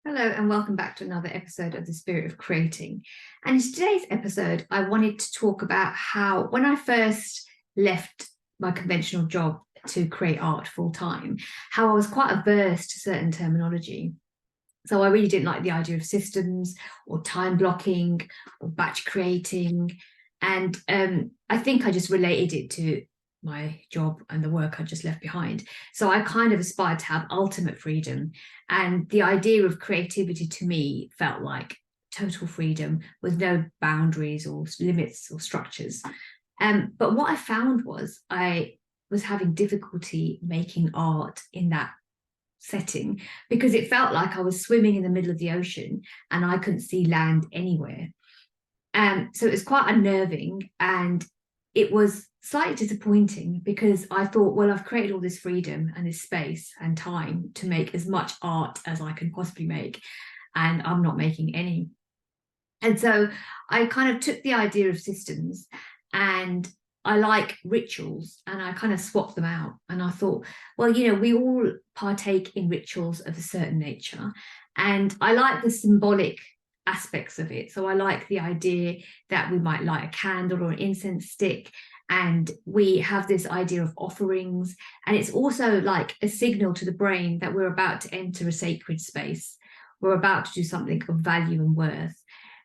Hello and welcome back to another episode of The Spirit of Creating. And in today's episode, I wanted to talk about how when I first left my conventional job to create art full time, how I was quite averse to certain terminology. So I really didn't like the idea of systems or time blocking or batch creating. And I think I just related it to my job and the work I just left behind. So I kind of aspired to have ultimate freedom. And the idea of creativity to me felt like total freedom with no boundaries or limits or structures. But what I found was I was having difficulty making art in that setting because it felt like I was swimming in the middle of the ocean and I couldn't see land anywhere. So it was quite unnerving and it was slightly disappointing because I thought, well, I've created all this freedom and this space and time to make as much art as I can possibly make, and I'm not making any. And so I kind of took the idea of systems and I like rituals and I kind of swapped them out. And I thought, well, we all partake in rituals of a certain nature. And I like the symbolic aspects of it. So I like the idea that we might light a candle or an incense stick and we have this idea of offerings. And it's also like a signal to the brain that we're about to enter a sacred space. We're about to do something of value and worth.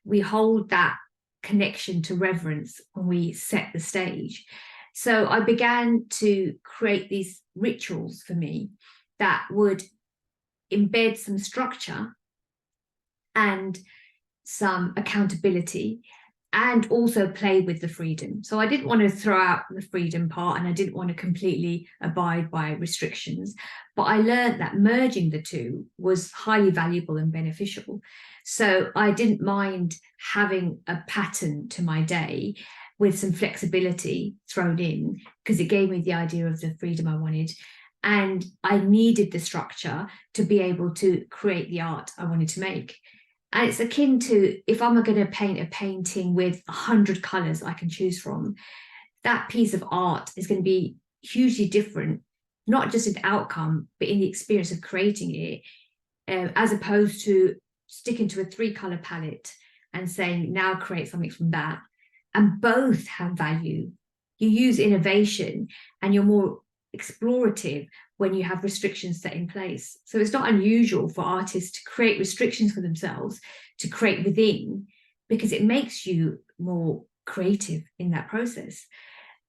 We hold that connection to reverence when we set the stage. So I began to create these rituals for me that would embed some structure and some accountability and also play with the freedom. So I didn't want to throw out the freedom part and I didn't want to completely abide by restrictions, but I learned that merging the two was highly valuable and beneficial. So I didn't mind having a pattern to my day with some flexibility thrown in because it gave me the idea of the freedom I wanted. And I needed the structure to be able to create the art I wanted to make. And it's akin to if I'm going to paint a painting with 100 colors I can choose from, that piece of art is going to be hugely different, not just in outcome, but in the experience of creating it, as opposed to sticking to a 3-color palette and saying, now create something from that. And both have value. You use innovation and you're more explorative when you have restrictions set in place. So it's not unusual for artists to create restrictions for themselves, to create within, because it makes you more creative in that process.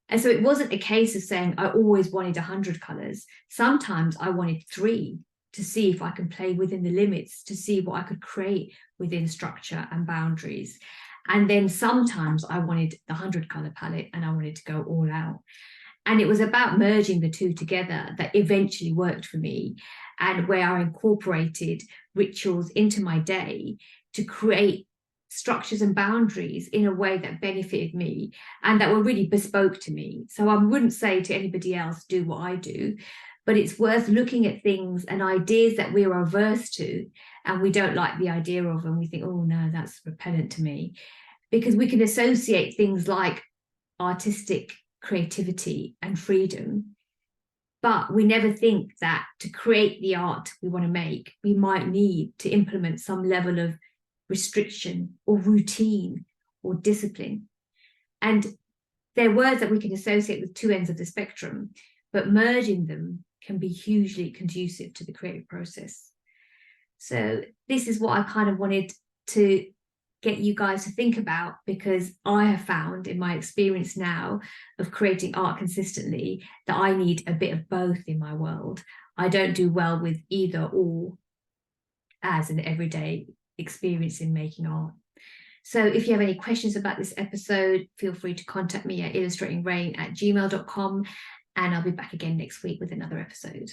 And so it wasn't a case of saying I always wanted 100 colors. Sometimes I wanted 3 to see if I can play within the limits, to see what I could create within structure and boundaries. And then sometimes I wanted the 100-color palette and I wanted to go all out. And it was about merging the two together that eventually worked for me, and where I incorporated rituals into my day to create structures and boundaries in a way that benefited me and that were really bespoke to me. So I wouldn't say to anybody else, do what I do, but it's worth looking at things and ideas that we're averse to and we don't like the idea of, and we think, oh no, that's repellent to me, because we can associate things like artistic creativity and freedom, but we never think that to create the art we want to make, we might need to implement some level of restriction or routine or discipline. And they're words that we can associate with two ends of the spectrum, but merging them can be hugely conducive to the creative process. So this is what I kind of wanted to get you guys to think about, because I have found in my experience now of creating art consistently that I need a bit of both in my world. I don't do well with either or as an everyday experience in making art. So if you have any questions about this episode, feel free to contact me at illustratingrain@gmail.com, and I'll be back again next week with another episode.